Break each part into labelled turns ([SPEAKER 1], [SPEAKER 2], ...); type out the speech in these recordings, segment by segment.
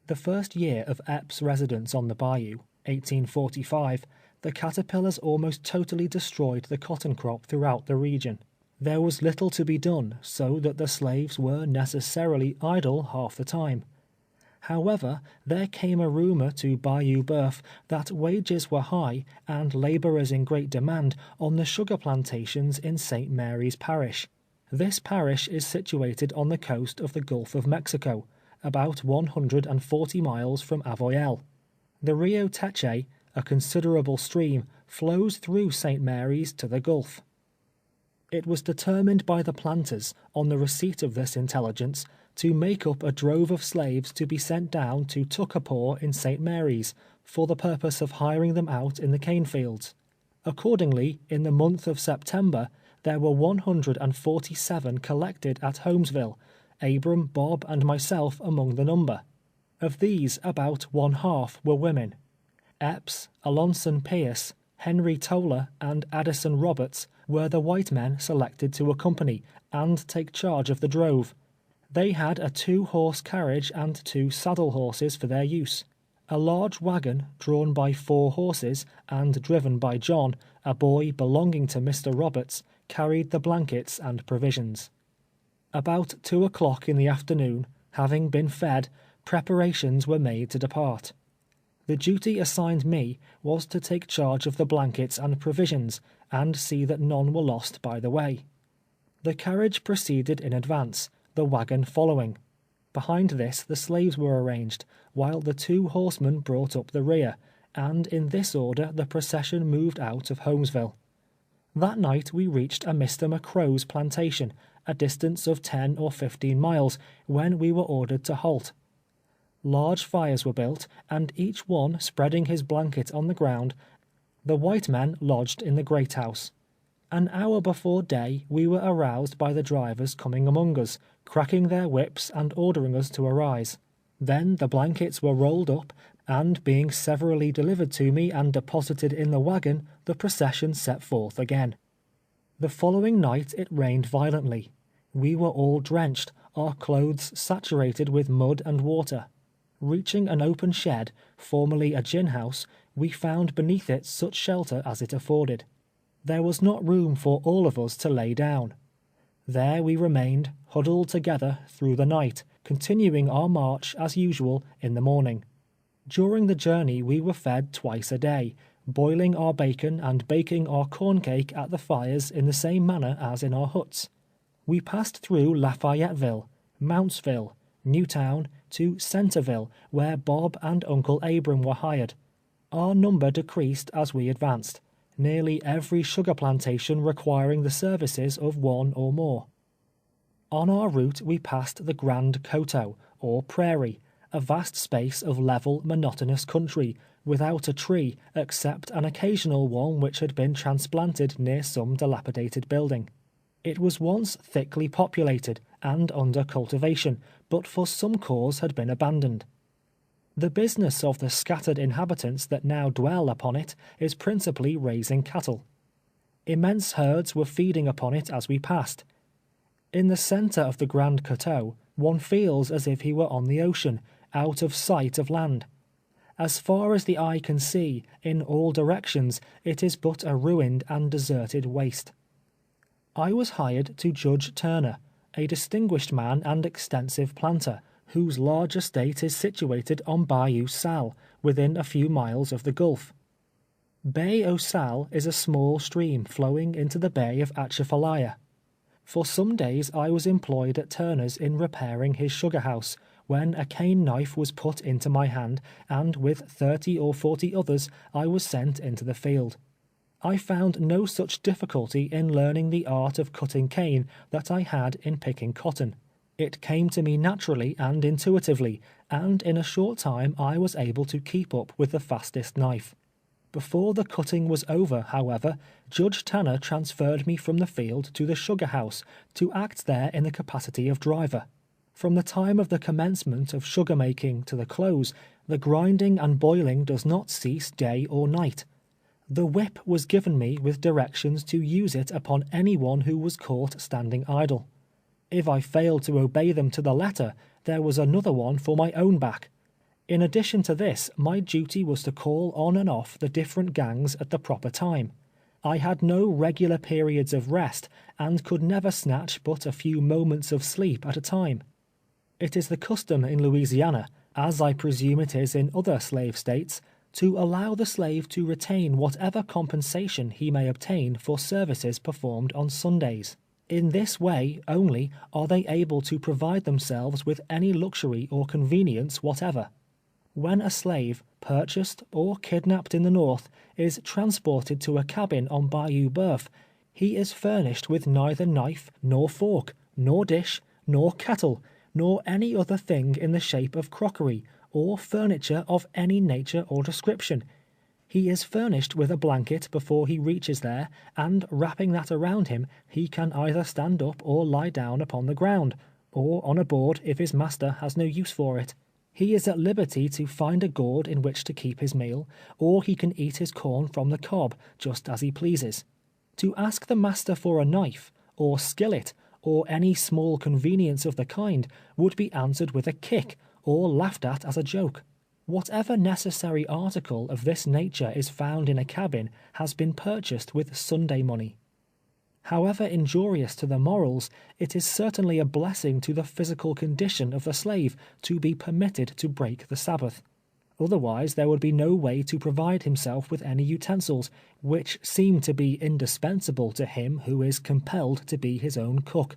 [SPEAKER 1] The first year of Epps' residence on the bayou, 1845, the caterpillars almost totally destroyed the cotton crop throughout the region. There was little to be done, so that the slaves were necessarily idle half the time. However, there came a rumor to Bayou Boeuf that wages were high and laborers in great demand on the sugar plantations in St. Mary's Parish. This parish is situated on the coast of the Gulf of Mexico, about 140 miles from Avoyelles. The Rio Teche, a considerable stream, flows through St. Mary's to the Gulf. It was determined by the planters, on the receipt of this intelligence, to make up a drove of slaves to be sent down to Tuckapaw in St. Mary's, for the purpose of hiring them out in the cane fields. Accordingly, in the month of September, there were 147 collected at Holmesville, Abram, Bob, and myself among the number. Of these, about one half were women. Epps, Alonson Pierce, Henry Toller, and Addison Roberts were the white men selected to accompany and take charge of the drove. They had a 2-horse carriage and 2 saddle horses for their use. A large wagon, drawn by 4 horses, and driven by John, a boy belonging to Mr. Roberts, carried the blankets and provisions. About 2 o'clock in the afternoon, having been fed, preparations were made to depart. The duty assigned me was to take charge of the blankets and provisions, and see that none were lost by the way. The carriage proceeded in advance, the wagon following. Behind this the slaves were arranged, while the 2 horsemen brought up the rear, and in this order the procession moved out of Holmesville. That night we reached a Mr. McCrow's plantation, a distance of 10 or 15 miles, when we were ordered to halt. Large fires were built, and each one spreading his blanket on the ground. The white men lodged in the great house. An hour before day we were aroused by the drivers coming among us, cracking their whips and ordering us to arise. Then the blankets were rolled up, and being severally delivered to me and deposited in the wagon, the procession set forth again. The following night it rained violently. We were all drenched, our clothes saturated with mud and water. Reaching an open shed, formerly a gin house, we found beneath it such shelter as it afforded. There was not room for all of us to lay down. There we remained, huddled together, through the night, continuing our march as usual in the morning. During the journey we were fed twice a day, boiling our bacon and baking our corn cake at the fires in the same manner as in our huts. We passed through Lafayetteville, Mountsville, Newtown, to Centerville, where Bob and Uncle Abram were hired. Our number decreased as we advanced, nearly every sugar plantation requiring the services of one or more. On our route we passed the Grand Coteau, or prairie, a vast space of level, monotonous country, without a tree, except an occasional one which had been transplanted near some dilapidated building. It was once thickly populated and under cultivation, but for some cause had been abandoned. The business of the scattered inhabitants that now dwell upon it is principally raising cattle. Immense herds were feeding upon it as we passed. In the centre of the Grand Coteau, one feels as if he were on the ocean, out of sight of land. As far as the eye can see, in all directions, it is but a ruined and deserted waste. I was hired to Judge Turner, a distinguished man and extensive planter, whose large estate is situated on Bayou Sal, within a few miles of the Gulf. Bay o' Sal is a small stream flowing into the Bay of Atchafalaya. For some days I was employed at Turner's in repairing his sugar house, when a cane knife was put into my hand, and with 30 or 40 others I was sent into the field. I found no such difficulty in learning the art of cutting cane that I had in picking cotton. It came to me naturally and intuitively, and in a short time I was able to keep up with the fastest knife. Before the cutting was over, however, Judge Tanner transferred me from the field to the sugar house, to act there in the capacity of driver. From the time of the commencement of sugar making to the close, the grinding and boiling does not cease day or night. The whip was given me with directions to use it upon any one who was caught standing idle. If I failed to obey them to the letter, there was another one for my own back. In addition to this, my duty was to call on and off the different gangs at the proper time. I had no regular periods of rest, and could never snatch but a few moments of sleep at a time. It is the custom in Louisiana, as I presume it is in other slave states, to allow the slave to retain whatever compensation he may obtain for services performed on Sundays. In this way only are they able to provide themselves with any luxury or convenience whatever. When a slave, purchased or kidnapped in the North, is transported to a cabin on Bayou Boeuf, he is furnished with neither knife, nor fork, nor dish, nor kettle, nor any other thing in the shape of crockery, or furniture of any nature or description. He is furnished with a blanket before he reaches there, and wrapping that around him, he can either stand up or lie down upon the ground, or on a board if his master has no use for it. He is at liberty to find a gourd in which to keep his meal, or he can eat his corn from the cob, just as he pleases. To ask the master for a knife, or skillet, or any small convenience of the kind, would be answered with a kick, or laughed at as a joke. Whatever necessary article of this nature is found in a cabin has been purchased with Sunday money. However injurious to the morals, it is certainly a blessing to the physical condition of the slave to be permitted to break the Sabbath. Otherwise there would be no way to provide himself with any utensils, which seem to be indispensable to him who is compelled to be his own cook.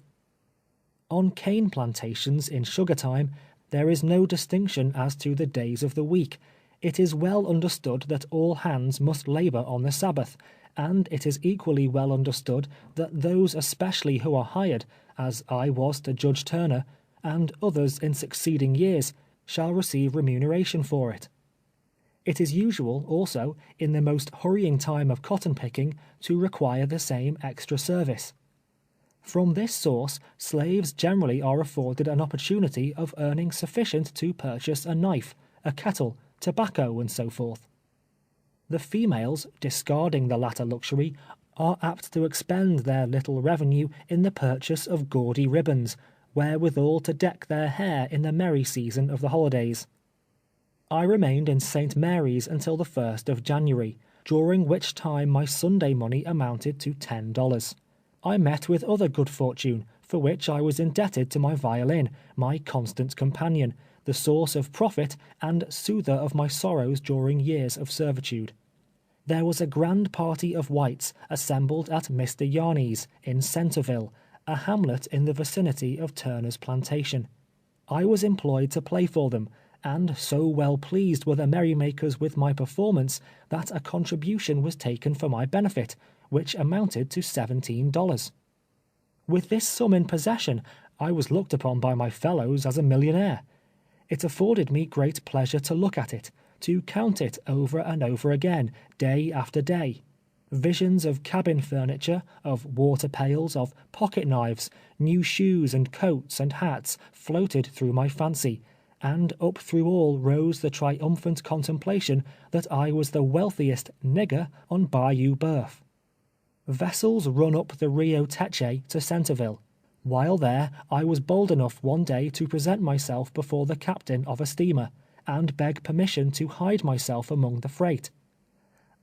[SPEAKER 1] On cane plantations in sugar time, there is no distinction as to the days of the week. It is well understood that all hands must labor on the Sabbath, and it is equally well understood that those especially who are hired, as I was to Judge Turner, and others in succeeding years, shall receive remuneration for it. It is usual, also, in the most hurrying time of cotton picking, to require the same extra service. From this source, slaves generally are afforded an opportunity of earning sufficient to purchase a knife, a kettle, tobacco, and so forth. The females, discarding the latter luxury, are apt to expend their little revenue in the purchase of gaudy ribbons, wherewithal to deck their hair in the merry season of the holidays. I remained in St. Mary's until the 1st of January, during which time my Sunday money amounted to $10. I met with other good fortune, for which I was indebted to my violin, my constant companion, the source of profit and soother of my sorrows during years of servitude. There was a grand party of whites assembled at Mr. Yarney's, in Centerville, a hamlet in the vicinity of Turner's plantation. I was employed to play for them, and so well pleased were the merrymakers with my performance that a contribution was taken for my benefit, which amounted to $17. With this sum in possession, I was looked upon by my fellows as a millionaire. It afforded me great pleasure to look at it, to count it over and over again, day after day. Visions of cabin furniture, of water pails, of pocket knives, new shoes and coats and hats floated through my fancy, and up through all rose the triumphant contemplation that I was the wealthiest "nigger" on Bayou Boeuf. Vessels run up the Rio Teche to Centerville. While there, I was bold enough one day to present myself before the captain of a steamer, and beg permission to hide myself among the freight.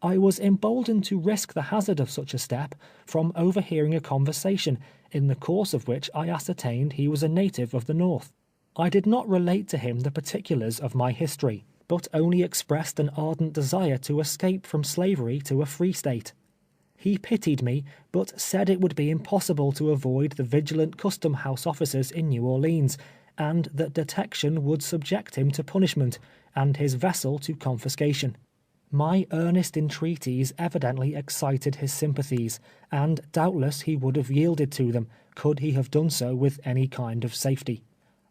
[SPEAKER 1] I was emboldened to risk the hazard of such a step from overhearing a conversation, in the course of which I ascertained he was a native of the North. I did not relate to him the particulars of my history, but only expressed an ardent desire to escape from slavery to a free state. He pitied me, but said it would be impossible to avoid the vigilant custom house officers in New Orleans, and that detection would subject him to punishment, and his vessel to confiscation. My earnest entreaties evidently excited his sympathies, and doubtless he would have yielded to them, could he have done so with any kind of safety.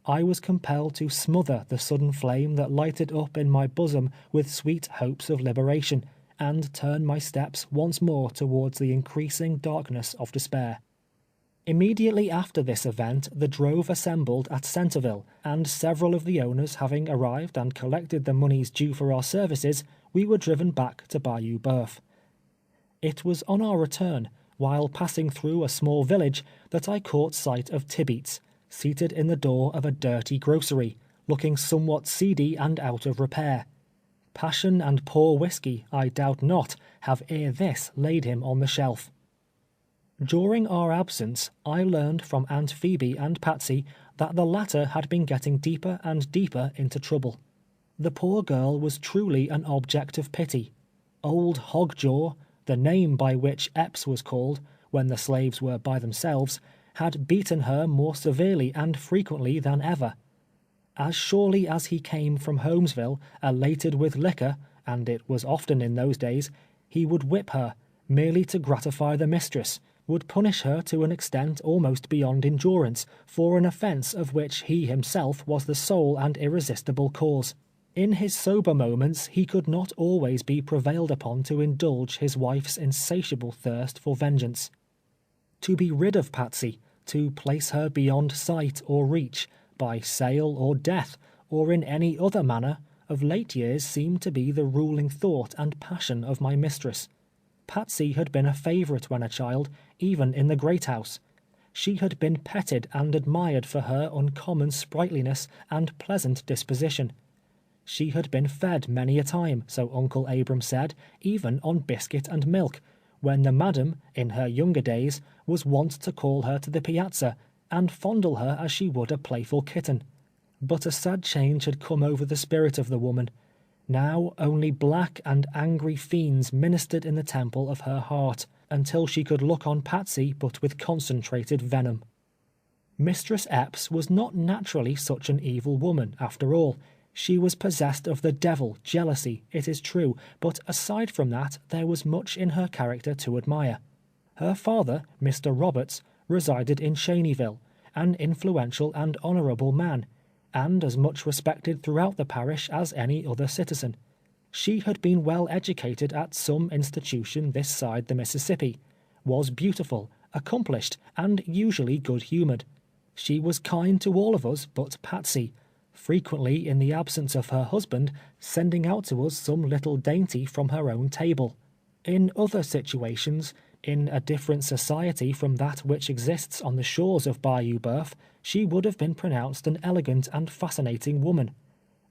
[SPEAKER 1] I was compelled to smother the sudden flame that lighted up in my bosom with sweet hopes of liberation, and turn my steps once more towards the increasing darkness of despair. Immediately after this event, the drove assembled at Centerville, and several of the owners having arrived and collected the monies due for our services, we were driven back to Bayou Boeuf. It was on our return, while passing through a small village, that I caught sight of Tibeats, seated in the door of a dirty grocery, looking somewhat seedy and out of repair. Passion and poor whiskey, I doubt not, have ere this laid him on the shelf. During our absence, I learned from Aunt Phoebe and Patsy that the latter had been getting deeper and deeper into trouble. The poor girl was truly an object of pity. Old Hogjaw, the name by which Epps was called, when the slaves were by themselves, had beaten her more severely and frequently than ever. As surely as he came from Holmesville, elated with liquor, and it was often in those days, he would whip her, merely to gratify the mistress, would punish her to an extent almost beyond endurance, for an offence of which he himself was the sole and irresistible cause. In his sober moments he could not always be prevailed upon to indulge his wife's insatiable thirst for vengeance. To be rid of Patsy, to place her beyond sight or reach, by sale or death, or in any other manner, of late years seemed to be the ruling thought and passion of my mistress. Patsy had been a favorite when a child, even in the great house. She had been petted and admired for her uncommon sprightliness and pleasant disposition. She had been fed many a time, so Uncle Abram said, even on biscuit and milk, when the madam, in her younger days, was wont to call her to the piazza, and fondle her as she would a playful kitten. But a sad change had come over the spirit of the woman. Now only black and angry fiends ministered in the temple of her heart, until she could look on Patsy but with concentrated venom. Mistress Epps was not naturally such an evil woman, after all. She was possessed of the devil, jealousy, it is true, but aside from that, there was much in her character to admire. Her father, Mr. Roberts, resided in Cheneyville, an influential and honorable man, and as much respected throughout the parish as any other citizen. She had been well educated at some institution this side the Mississippi, was beautiful, accomplished, and usually good-humored. She was kind to all of us but Patsy, frequently, in the absence of her husband, sending out to us some little dainty from her own table. In other situations, in a different society from that which exists on the shores of Bayou Boeuf, she would have been pronounced an elegant and fascinating woman.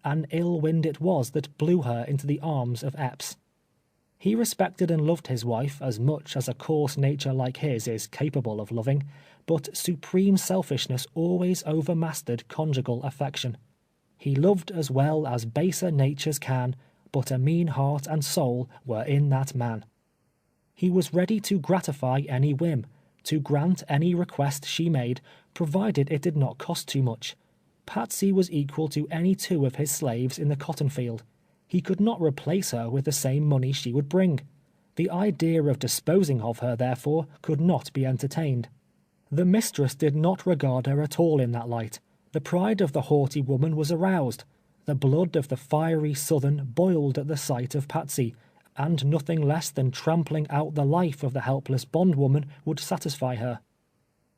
[SPEAKER 1] An ill wind it was that blew her into the arms of Epps. He respected and loved his wife as much as a coarse nature like his is capable of loving, but supreme selfishness always overmastered conjugal affection. He loved as well as baser natures can, but a mean heart and soul were in that man. He was ready to gratify any whim, to grant any request she made, provided it did not cost too much. Patsy was equal to any two of his slaves in the cotton field. He could not replace her with the same money she would bring. The idea of disposing of her, therefore, could not be entertained. The mistress did not regard her at all in that light. The pride of the haughty woman was aroused. The blood of the fiery Southern boiled at the sight of Patsy, and nothing less than trampling out the life of the helpless bondwoman would satisfy her.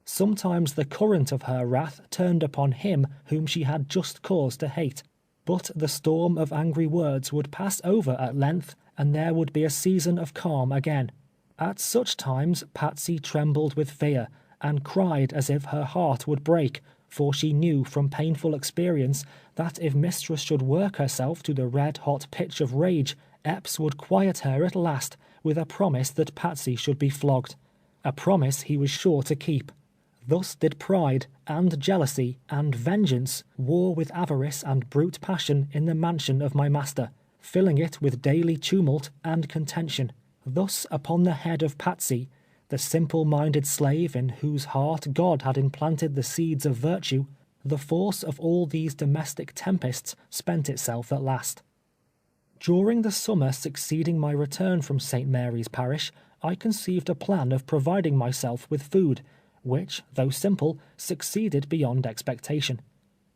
[SPEAKER 1] Sometimes the current of her wrath turned upon him whom she had just cause to hate, but the storm of angry words would pass over at length, and there would be a season of calm again. At such times Patsy trembled with fear, and cried as if her heart would break, for she knew from painful experience that if mistress should work herself to the red-hot pitch of rage, Epps would quiet her at last with a promise that Patsy should be flogged. A promise he was sure to keep. Thus did pride, and jealousy, and vengeance war with avarice and brute passion in the mansion of my master, filling it with daily tumult and contention. Thus upon the head of Patsy, the simple-minded slave in whose heart God had implanted the seeds of virtue, the force of all these domestic tempests spent itself at last. During the summer succeeding my return from St. Mary's Parish, I conceived a plan of providing myself with food, which, though simple, succeeded beyond expectation.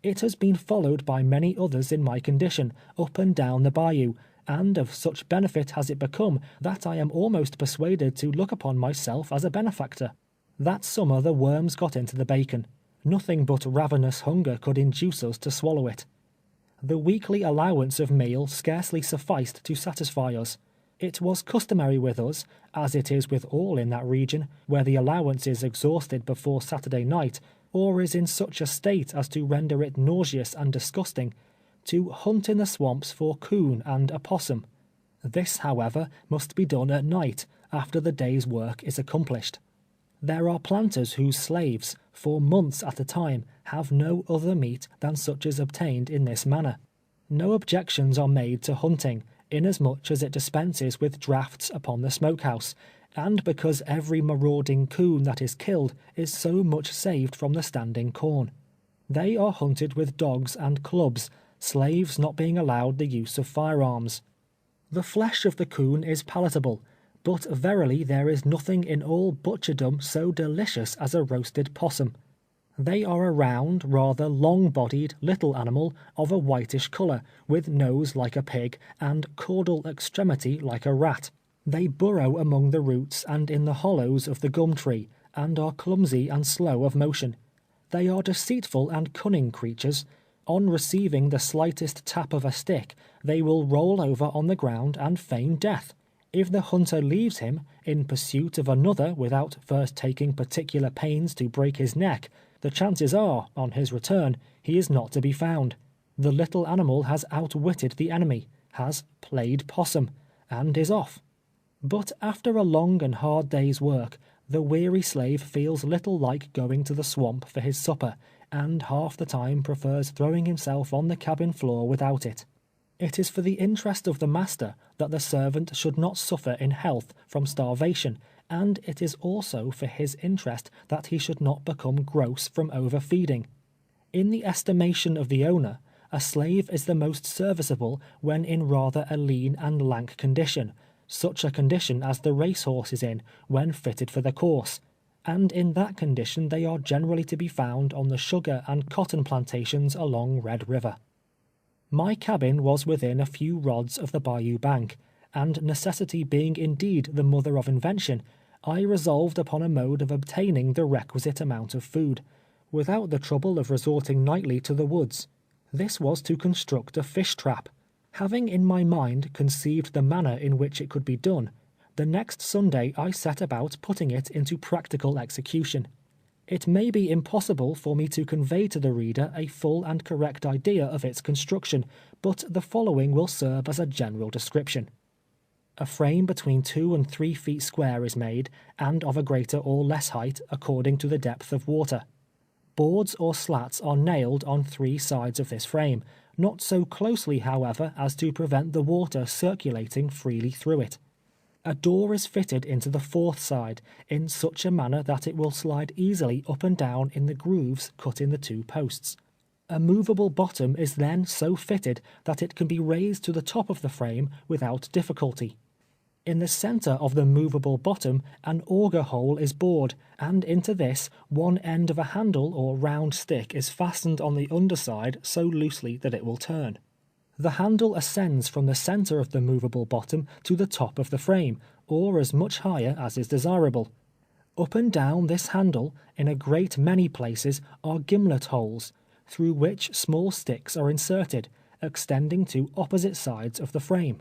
[SPEAKER 1] It has been followed by many others in my condition, up and down the bayou, and of such benefit has it become that I am almost persuaded to look upon myself as a benefactor. That summer the worms got into the bacon. Nothing but ravenous hunger could induce us to swallow it. The weekly allowance of meal scarcely sufficed to satisfy us. It was customary with us, as it is with all in that region, where the allowance is exhausted before Saturday night, or is in such a state as to render it nauseous and disgusting, to hunt in the swamps for coon and opossum. This, however, must be done at night, after the day's work is accomplished. There are planters whose slaves, for months at a time, have no other meat than such as obtained in this manner. No objections are made to hunting, inasmuch as it dispenses with drafts upon the smokehouse, and because every marauding coon that is killed is so much saved from the standing corn. They are hunted with dogs and clubs, slaves not being allowed the use of firearms. The flesh of the coon is palatable, but verily there is nothing in all butcherdom so delicious as a roasted possum. They are a round, rather long-bodied, little animal of a whitish color, with nose like a pig, and caudal extremity like a rat. They burrow among the roots and in the hollows of the gum tree, and are clumsy and slow of motion. They are deceitful and cunning creatures. On receiving the slightest tap of a stick, they will roll over on the ground and feign death. If the hunter leaves him, in pursuit of another without first taking particular pains to break his neck, the chances are, on his return, he is not to be found. The little animal has outwitted the enemy, has played possum, and is off. But after a long and hard day's work, the weary slave feels little like going to the swamp for his supper, and half the time prefers throwing himself on the cabin floor without it. It is for the interest of the master that the servant should not suffer in health from starvation, and it is also for his interest that he should not become gross from overfeeding. In the estimation of the owner, a slave is the most serviceable when in rather a lean and lank condition, such a condition as the racehorse is in when fitted for the course, and in that condition they are generally to be found on the sugar and cotton plantations along Red River. My cabin was within a few rods of the bayou bank, and necessity being indeed the mother of invention, I resolved upon a mode of obtaining the requisite amount of food, without the trouble of resorting nightly to the woods. This was to construct a fish trap. Having in my mind conceived the manner in which it could be done, the next Sunday I set about putting it into practical execution. It may be impossible for me to convey to the reader a full and correct idea of its construction, but the following will serve as a general description. A frame between 2 and 3 feet square is made, and of a greater or less height, according to the depth of water. Boards or slats are nailed on 3 sides of this frame, not so closely, however, as to prevent the water circulating freely through it. A door is fitted into the 4th side, in such a manner that it will slide easily up and down in the grooves cut in the 2 posts. A movable bottom is then so fitted that it can be raised to the top of the frame without difficulty. In the center of the movable bottom, an auger hole is bored, and into this, one end of a handle or round stick is fastened on the underside so loosely that it will turn. The handle ascends from the center of the movable bottom to the top of the frame, or as much higher as is desirable. Up and down this handle, in a great many places, are gimlet holes, through which small sticks are inserted, extending to opposite sides of the frame.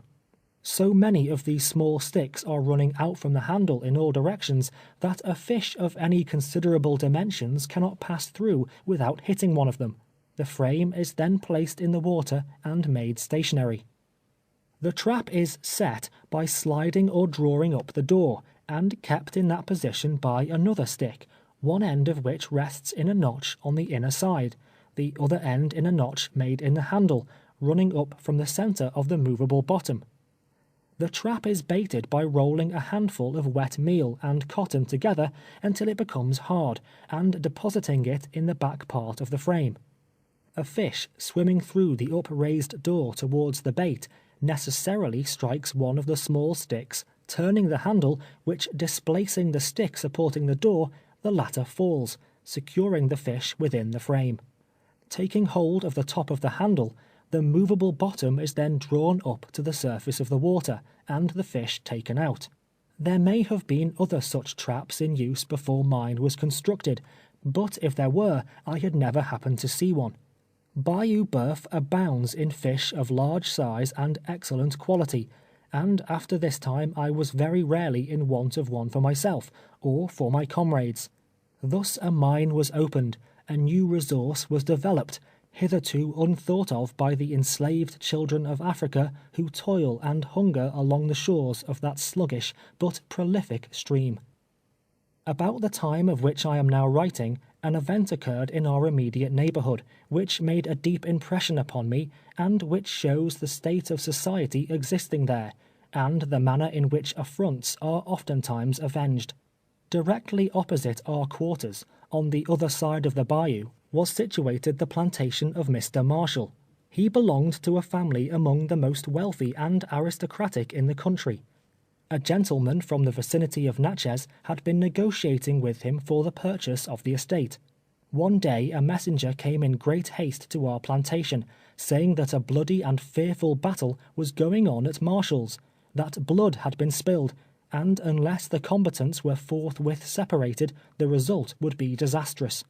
[SPEAKER 1] So many of these small sticks are running out from the handle in all directions that a fish of any considerable dimensions cannot pass through without hitting one of them. The frame is then placed in the water and made stationary. The trap is set by sliding or drawing up the door, and kept in that position by another stick, one end of which rests in a notch on the inner side, the other end in a notch made in the handle, running up from the center of the movable bottom. The trap is baited by rolling a handful of wet meal and cotton together until it becomes hard, and depositing it in the back part of the frame. A fish swimming through the upraised door towards the bait necessarily strikes one of the small sticks, turning the handle, which displacing the stick supporting the door, the latter falls, securing the fish within the frame. Taking hold of the top of the handle, the movable bottom is then drawn up to the surface of the water, and the fish taken out. There may have been other such traps in use before mine was constructed, but if there were, I had never happened to see one. Bayou Boeuf abounds in fish of large size and excellent quality, and after this time I was very rarely in want of one for myself, or for my comrades. Thus a mine was opened, a new resource was developed, hitherto unthought of by the enslaved children of Africa who toil and hunger along the shores of that sluggish but prolific stream. About the time of which I am now writing, an event occurred in our immediate neighborhood, which made a deep impression upon me, and which shows the state of society existing there, and the manner in which affronts are oftentimes avenged. Directly opposite our quarters, on the other side of the bayou, was situated the plantation of Mr. Marshall. He belonged to a family among the most wealthy and aristocratic in the country. A gentleman from the vicinity of Natchez had been negotiating with him for the purchase of the estate. One day a messenger came in great haste to our plantation, saying that a bloody and fearful battle was going on at Marshall's, that blood had been spilled, and unless the combatants were forthwith separated, the result would be disastrous.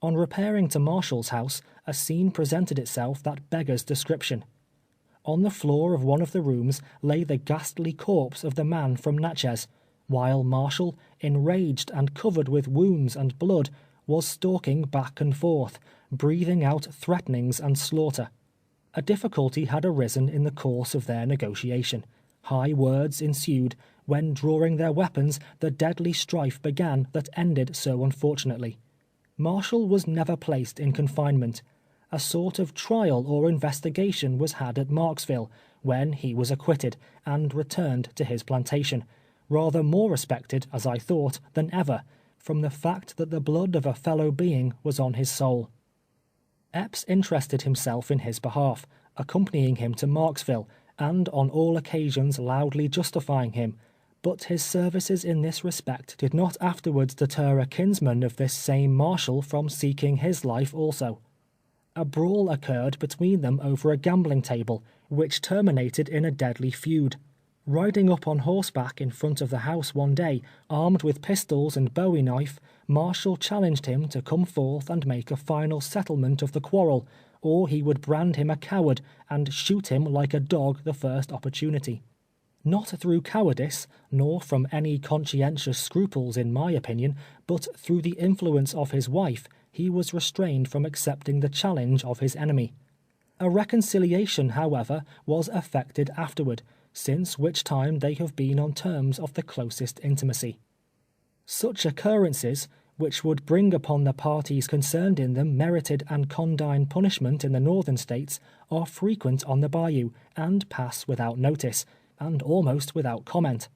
[SPEAKER 1] On repairing to Marshall's house, a scene presented itself that beggars description. On the floor of one of the rooms lay the ghastly corpse of the man from Natchez, while Marshall, enraged and covered with wounds and blood, was stalking back and forth, breathing out threatenings and slaughter. A difficulty had arisen in the course of their negotiation. High words ensued, when drawing their weapons, the deadly strife began that ended so unfortunately. Marshall was never placed in confinement. A sort of trial or investigation was had at Marksville, when he was acquitted, and returned to his plantation, rather more respected, as I thought, than ever, from the fact that the blood of a fellow being was on his soul. Epps interested himself in his behalf, accompanying him to Marksville, and on all occasions loudly justifying him, but his services in this respect did not afterwards deter a kinsman of this same Marshall from seeking his life also. A brawl occurred between them over a gambling table, which terminated in a deadly feud. Riding up on horseback in front of the house one day, armed with pistols and bowie knife, Marshall challenged him to come forth and make a final settlement of the quarrel, or he would brand him a coward and shoot him like a dog the first opportunity. Not through cowardice, nor from any conscientious scruples in my opinion, but through the influence of his wife, he was restrained from accepting the challenge of his enemy. A reconciliation, however, was effected afterward, since which time they have been on terms of the closest intimacy. Such occurrences, which would bring upon the parties concerned in them merited and condign punishment in the northern states, are frequent on the bayou, and pass without notice, and almost without comment.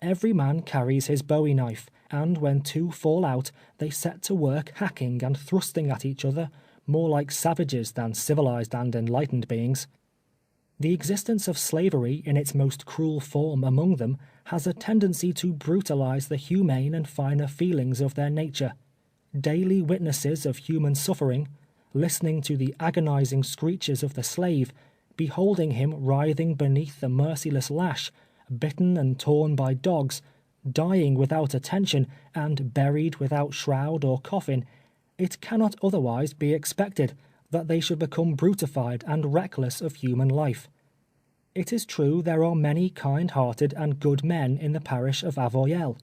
[SPEAKER 1] Every man carries his bowie knife, and when two fall out, they set to work hacking and thrusting at each other, more like savages than civilized and enlightened beings. The existence of slavery in its most cruel form among them has a tendency to brutalize the humane and finer feelings of their nature. Daily witnesses of human suffering, listening to the agonizing screeches of the slave, beholding him writhing beneath the merciless lash, bitten and torn by dogs, dying without attention, and buried without shroud or coffin, it cannot otherwise be expected that they should become brutified and reckless of human life. It is true there are many kind-hearted and good men in the parish of Avoyelles,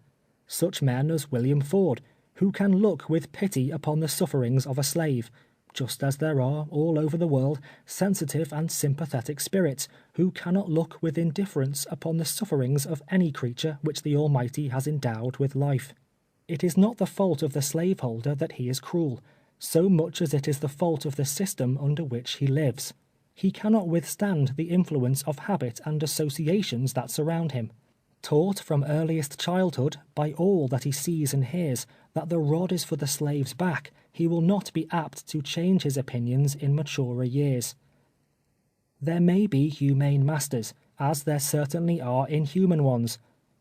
[SPEAKER 1] such men as William Ford, who can look with pity upon the sufferings of a slave, just as there are, all over the world, sensitive and sympathetic spirits, who cannot look with indifference upon the sufferings of any creature which the Almighty has endowed with life. It is not the fault of the slaveholder that he is cruel, so much as it is the fault of the system under which he lives. He cannot withstand the influence of habit and associations that surround him. Taught from earliest childhood, by all that he sees and hears, that the rod is for the slave's back, he will not be apt to change his opinions in maturer years. There may be humane masters, as there certainly are inhuman ones.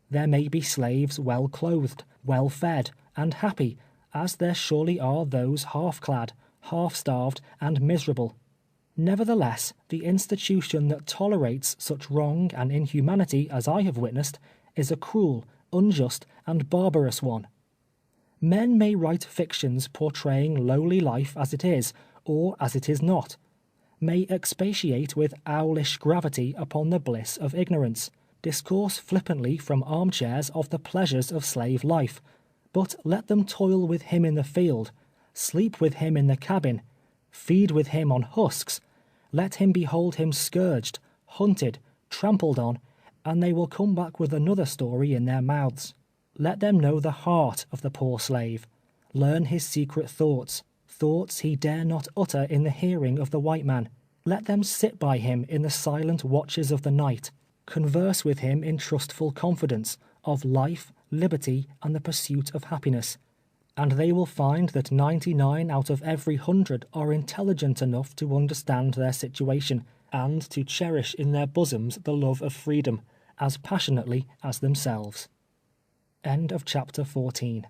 [SPEAKER 1] There may be slaves well clothed, well fed, and happy, as there surely are those half-clad, half-starved, and miserable. Nevertheless, the institution that tolerates such wrong and inhumanity as I have witnessed, is a cruel, unjust, and barbarous one. Men may write fictions portraying lowly life as it is, or as it is not, may expatiate with owlish gravity upon the bliss of ignorance, discourse flippantly from armchairs of the pleasures of slave life, but let them toil with him in the field, Sleep with him in the cabin, feed with him on husks, let him behold him scourged, hunted, trampled on, and they will come back with another story in their mouths. Let them know the heart of the poor slave, learn his secret thoughts he dare not utter in the hearing of the white man. Let them sit by him in the silent watches of the night, converse with him in trustful confidence of life, liberty, and the pursuit of happiness, and they will find that 99 out of every 100 are intelligent enough to understand their situation, and to cherish in their bosoms the love of freedom, as passionately as themselves. End of chapter 14.